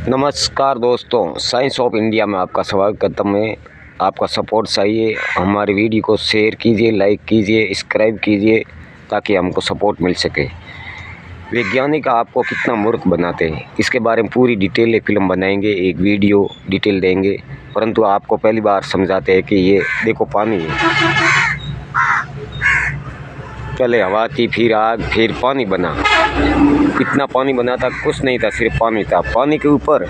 नमस्कार दोस्तों, science of India में आपका स्वागत करता हूं। आपका सपोर्ट चाहिए। हमारी वीडियो को शेयर कीजिए, लाइक कीजिए, सब्सक्राइब कीजिए ताकि हमको सपोर्ट मिल सके। वैज्ञानिक आपको कितना मूर्ख बनाते हैं इसके बारे में पूरी डिटेल एक फिल्म बनाएंगे, एक वीडियो डिटेल देंगे, परंतु आपको पहली बार समझाते हैं कि ये देखो पानी है। पहले हवा थी, फिर आग, फिर पानी बना। इतना पानी बना था, कुछ नहीं था, सिर्फ पानी था। पानी के ऊपर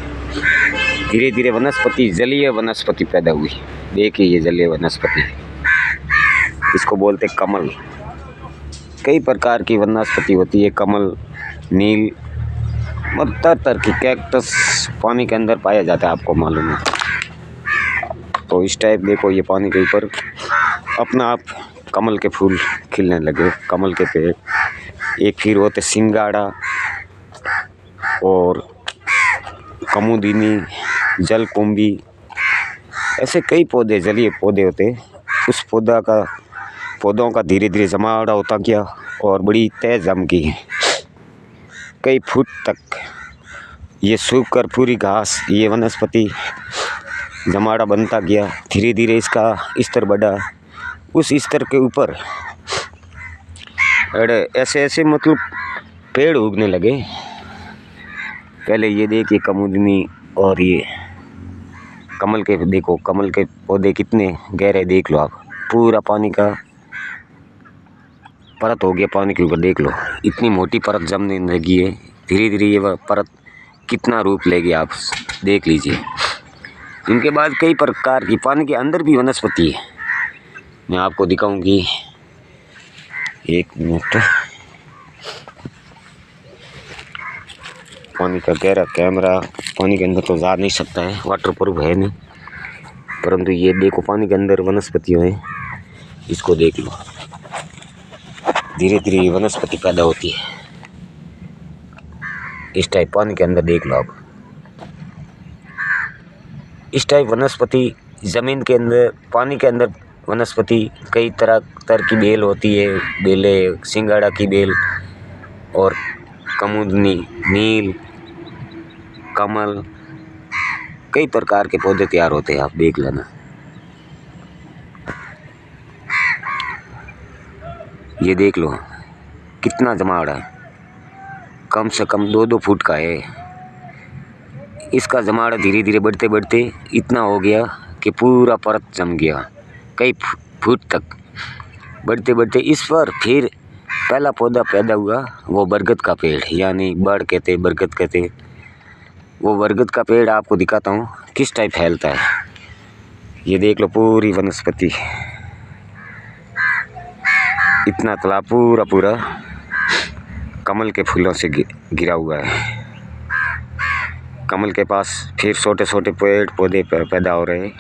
धीरे धीरे वनस्पति, जलीय वनस्पति पैदा हुई। देखिए ये जलीय वनस्पति, इसको बोलते कमल। कई प्रकार की वनस्पति होती है, कमल, नील, मतलब तरह तरह की कैक्टस पानी के अंदर पाया जाता है, आपको मालूम है। तो इस टाइप देखो, ये पानी के ऊपर अपना आप कमल के फूल खिलने लगे, कमल के पेड़। एक फिर होते सिंगाड़ा और कमुदिनी, जलकुंभी, ऐसे कई पौधे, जलीय पौधे होते। उस पौधों का धीरे धीरे जमावड़ा होता गया और बड़ी तेज जम गई, कई फुट तक। ये सूख कर पूरी घास, ये वनस्पति जमावड़ा बनता गया। धीरे धीरे इसका स्तर बढ़ा। उस स्तर के ऊपर ऐसे ऐसे मतलब पेड़ उगने लगे। पहले ये देखिए कमुदिनी, और ये कमल के देखो, कमल के पौधे कितने गहरे, देख लो आप। पूरा पानी का परत हो गया पानी के ऊपर, देख लो इतनी मोटी परत जमने लगी है। धीरे धीरे ये परत कितना रूप लेगी आप देख लीजिए। इनके बाद कई प्रकार की पानी के अंदर भी वनस्पति है, मैं आपको दिखाऊंगी। एक मिनट, पानी का गहरा कैमरा पानी के अंदर तो जा नहीं सकता है, वाटर प्रूफ है नहीं, परंतु ये देखो पानी के अंदर वनस्पतियाँ हैं, इसको देख लो। धीरे धीरे ये वनस्पति पैदा होती है इस टाइप पानी के अंदर, देख लो आप। इस टाइप वनस्पति ज़मीन के अंदर, पानी के अंदर वनस्पति कई तरह की बेल होती है। बेले, सिंगाड़ा की बेल और कमुदनी, नील, कमल, कई प्रकार के पौधे तैयार होते हैं, आप देख लेना। ये देख लो कितना जमावड़ा है, कम से कम 2-2 फुट का है। इसका जमावड़ा धीरे धीरे बढ़ते बढ़ते इतना हो गया कि पूरा परत जम गया, कई फुट तक। बढ़ते बढ़ते इस पर फिर पहला पौधा पैदा हुआ, वो बरगद का पेड़, यानी बड़ कहते, बरगद कहते। वो बरगद का पेड़ आपको दिखाता हूँ किस टाइप फैलता है। ये देख लो पूरी वनस्पति, इतना तालाब पूरा पूरा कमल के फूलों से घिरा हुआ है। कमल के पास फिर छोटे छोटे पेड़ पौधे पैदा हो रहे हैं।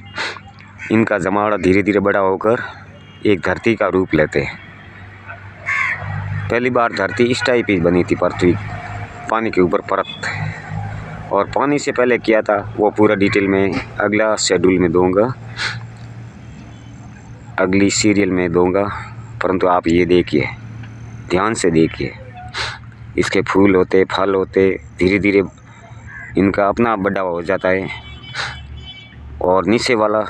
इनका जमावड़ा धीरे धीरे बड़ा होकर एक धरती का रूप लेते हैं। पहली बार धरती इस टाइप ही बनी थी, पृथ्वी, पानी के ऊपर परत। और पानी से पहले किया था वो पूरा डिटेल में अगला शेड्यूल में दूंगा, अगली सीरियल में दूंगा। परंतु आप ये देखिए, ध्यान से देखिए, इसके फूल होते, फल होते, धीरे धीरे इनका अपना बड़ा हो जाता है और नीचे वाला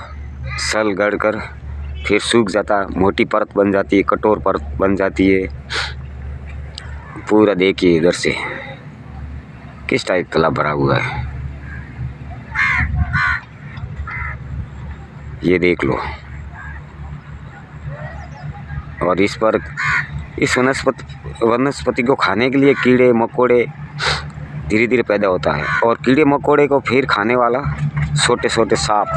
सल गढ़कर फिर सूख जाता, मोटी परत बन जाती है, कठोर परत बन जाती है। पूरा देखिए इधर से किस टाइप तालाब भरा हुआ है, ये देख लो। और इस पर, इस वनस्पति को खाने के लिए कीड़े मकोड़े धीरे धीरे पैदा होता है, और कीड़े मकोड़े को फिर खाने वाला छोटे छोटे सांप,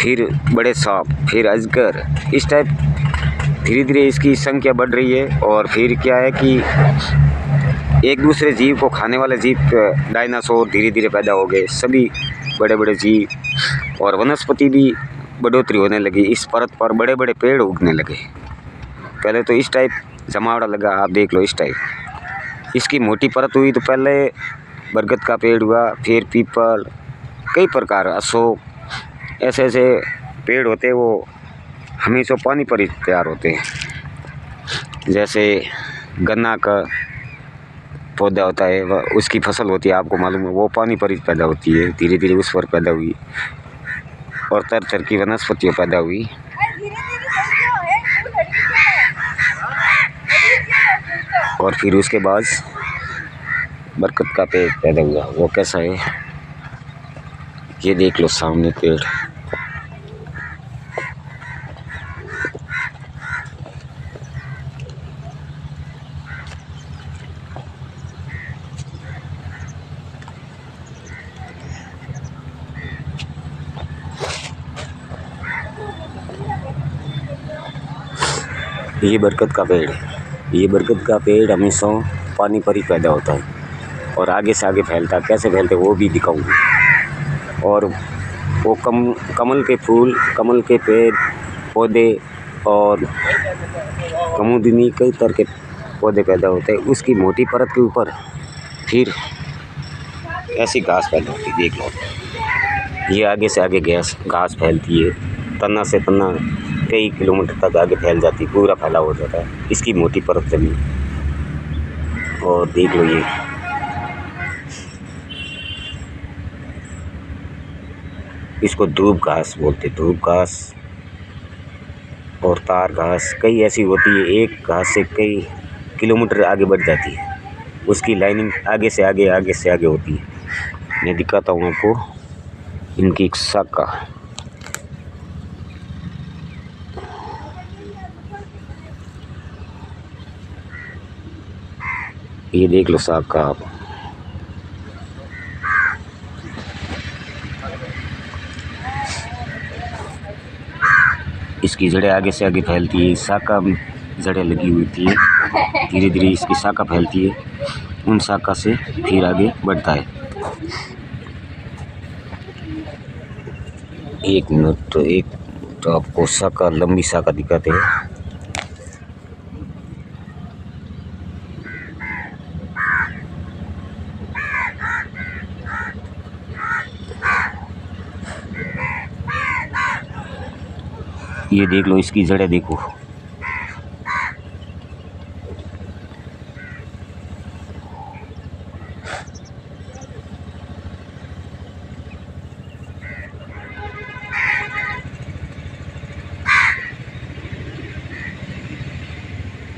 फिर बड़े सांप, फिर अजगर। इस टाइप धीरे धीरे इसकी संख्या बढ़ रही है। और फिर क्या है कि एक दूसरे जीव को खाने वाले जीव, डायनासोर धीरे धीरे पैदा हो गए, सभी बड़े बड़े जीव। और वनस्पति भी बढ़ोतरी होने लगी, इस परत पर बड़े बड़े पेड़ उगने लगे। पहले तो इस टाइप जमावड़ा लगा, आप देख लो इस टाइप। इसकी मोटी परत हुई तो पहले बरगद का पेड़ हुआ, फिर पीपल, कई प्रकार, अशोक, ऐसे ऐसे पेड़ होते हैं। वो हमेशा पानी पर ही तैयार होते हैं, जैसे गन्ना का पौधा होता है, उसकी फसल होती है, आपको मालूम है, वो पानी पर ही पैदा होती है। धीरे धीरे उस पर पैदा हुई और तरह तरह की वनस्पतियाँ पैदा हुई। और फिर उसके बाद बरगद का पेड़ पैदा हुआ। वो कैसा है ये देख लो, सामने पेड़। ये बरगद का पेड़ है। ये बरगद का पेड़ हमेशा पानी पर ही पैदा होता है और आगे से आगे फैलता है। कैसे फैलते वो भी दिखाऊंगी। और वो कमल के फूल, कमल के पेड़ पौधे और कमुदिनी कई तरह के पौधे पैदा होते हैं। उसकी मोटी परत के ऊपर फिर ऐसी घास पैदा होती है। देख लो, ये आगे से आगे घास फैलती है, तना से तना कई किलोमीटर तक आगे फैल जाती है, पूरा फैला हो जाता है इसकी मोटी परत जमीन। और देख लो, ये इसको धूप घास बोलते, धूप घास और तार घास कई ऐसी होती है, एक घास से कई किलोमीटर आगे बढ़ जाती है। उसकी लाइनिंग आगे से आगे होती है। मैं दिखाता हूँ आपको इनकी शाखा। ये देख लो शाखा आप। इसकी जड़ें आगे से आगे फैलती है, शाखा भी जड़ें लगी हुई थी, धीरे धीरे इसकी शाखा फैलती है, उन शाखा से फिर आगे बढ़ता है। एक मिनट, एक तो आपको शाखा, लंबी शाखा दिखाते हैं। ये देख लो, इसकी जड़ें देखो।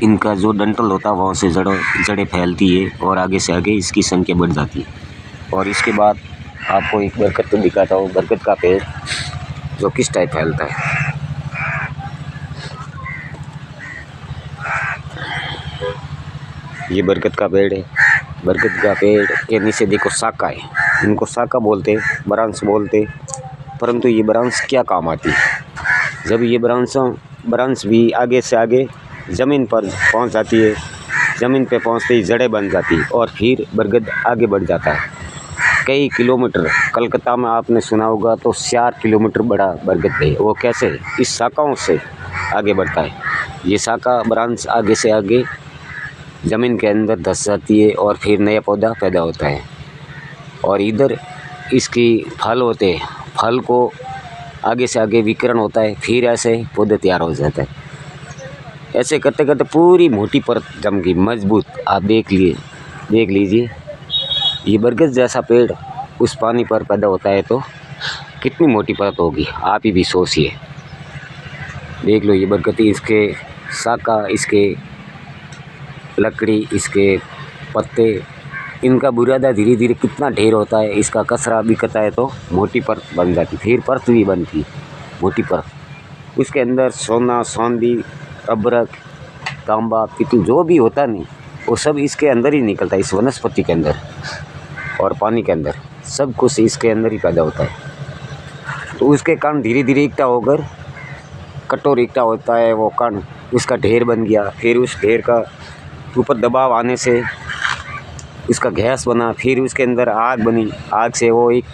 इनका जो डंठल होता है वहाँ से जड़ें फैलती है और आगे से आगे इसकी संख्या बढ़ जाती है। और इसके बाद आपको एक बरगद तो दिखाता हूँ, बरगद का पेड़ जो किस टाइप फैलता है। ये बरगद का पेड़ है। बरगद का पेड़ के नीचे देखो शाखा है, इनको शाखा बोलते, ब्रांच बोलते। परंतु ये ब्रांच क्या काम आती है? जब ये ब्रांच भी आगे से आगे ज़मीन पर पहुंच जाती है, ज़मीन पे पहुंचते ही जड़ें बन जाती है और फिर बरगद आगे बढ़ जाता है कई किलोमीटर। कलकत्ता में आपने सुना होगा तो 4 किलोमीटर बड़ा बरगद है। वो कैसे? इस शाखाओं से आगे बढ़ता है। ये शाखा ब्रांच आगे से आगे ज़मीन के अंदर धंस जाती है और फिर नया पौधा पैदा होता है। और इधर इसकी फल होते हैं, फल को आगे से आगे विकिरण होता है, फिर ऐसे पौधे तैयार हो जाता है। ऐसे करते करते पूरी मोटी परत जम गई, मजबूत। आप देख लीजिए ये बरगद जैसा पेड़ उस पानी पर पैदा होता है तो कितनी मोटी परत होगी, आप ही भी सोचिए। देख लो, ये बरगद, इसके शाखा, इसके लकड़ी, इसके पत्ते, इनका बुरादा धीरे धीरे कितना ढेर होता है। इसका कचरा बिकता है तो मोटी परत बन जाती, फिर परत भी बनती है मोटी परत। उसके अंदर सोना, चांदी, अबरक, तांबा, पितल जो भी होता नहीं वो सब इसके अंदर ही निकलता है, इस वनस्पति के अंदर और पानी के अंदर सब कुछ इसके अंदर ही पैदा होता है। तो उसके कारण धीरे धीरे इकट्ठा होकर कठोर इकट्ठा होता है वो कण, उसका ढेर बन गया। फिर उस ढेर का ऊपर दबाव आने से उसका गैस बना, फिर उसके अंदर आग बनी, आग से वो एक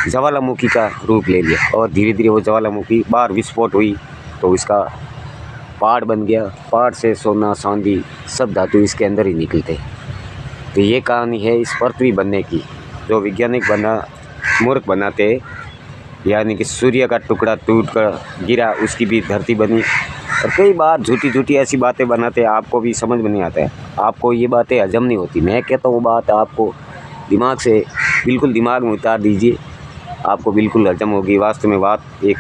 ज्वालामुखी का रूप ले लिया और धीरे धीरे वो ज्वालामुखी बाहर विस्फोट हुई तो उसका पहाड़ बन गया। पहाड़ से सोना, चांदी सब धातु इसके अंदर ही निकलते। तो ये कहानी है इस पृथ्वी बनने की, जो वैज्ञानिक मूर्ख बनाते, यानी कि सूर्य का टुकड़ा टूट कर गिरा, उसकी भी धरती बनी। और कई बार झूठी झूठी ऐसी बातें बनाते हैं, आपको भी समझ में नहीं आता है, आपको ये बातें हजम नहीं होती। मैं कहता हूँ बात आपको दिमाग से बिल्कुल दिमाग में उतार दीजिए, आपको बिल्कुल हजम होगी। वास्तव में बात एक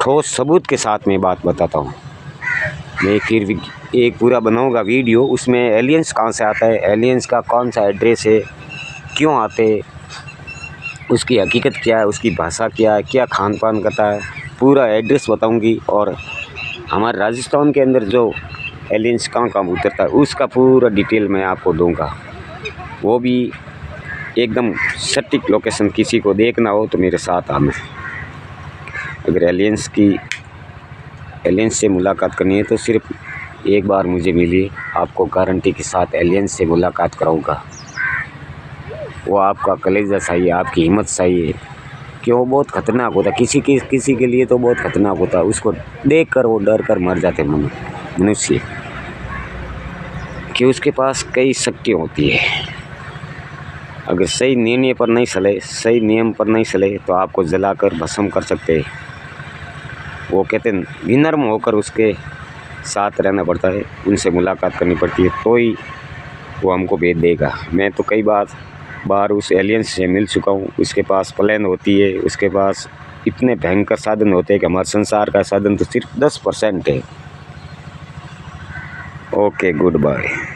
ठोस सबूत के साथ में बात बताता हूँ। मैं फिर एक पूरा बनाऊँगा वीडियो, उसमें एलियंस कहाँ से आता है, एलियंस का कौन सा एड्रेस है, क्यों आते, उसकी हकीकत क्या है, उसकी भाषा क्या है, क्या खान पान करता है, पूरा एड्रेस बताऊंगी। और हमारे राजस्थान के अंदर जो एलियंस कहाँ कहाँ उतरता है उसका पूरा डिटेल मैं आपको दूंगा। वो भी एकदम सटीक लोकेशन। किसी को देखना हो तो मेरे साथ आना। अगर एलियंस से मुलाकात करनी है तो सिर्फ एक बार मुझे मिलिए, आपको गारंटी के साथ एलियंस से मुलाकात कराऊंगा। वो आपका कलेजा चाहिए, आपकी हिम्मत चाहिए, कि वो बहुत ख़तरनाक होता है। किसी के लिए तो बहुत ख़तरनाक होता है, उसको देखकर वो डर कर मर जाते मनुष्य, कि उसके पास कई शक्तियाँ होती है। अगर सही निर्णय पर नहीं चले, सही नियम पर नहीं चले तो आपको जलाकर भस्म कर सकते हैं। वो कहते हैं विनम्र होकर उसके साथ रहना पड़ता है, उनसे मुलाकात करनी पड़ती है, तो ही वो हमको भेज देगा। मैं तो कई बार उस एलियंस से मिल चुका हूँ। उसके पास प्लेन होती है, उसके पास इतने भयंकर साधन होते हैं कि हमारे संसार का साधन तो सिर्फ 10% है। Okay, good bye.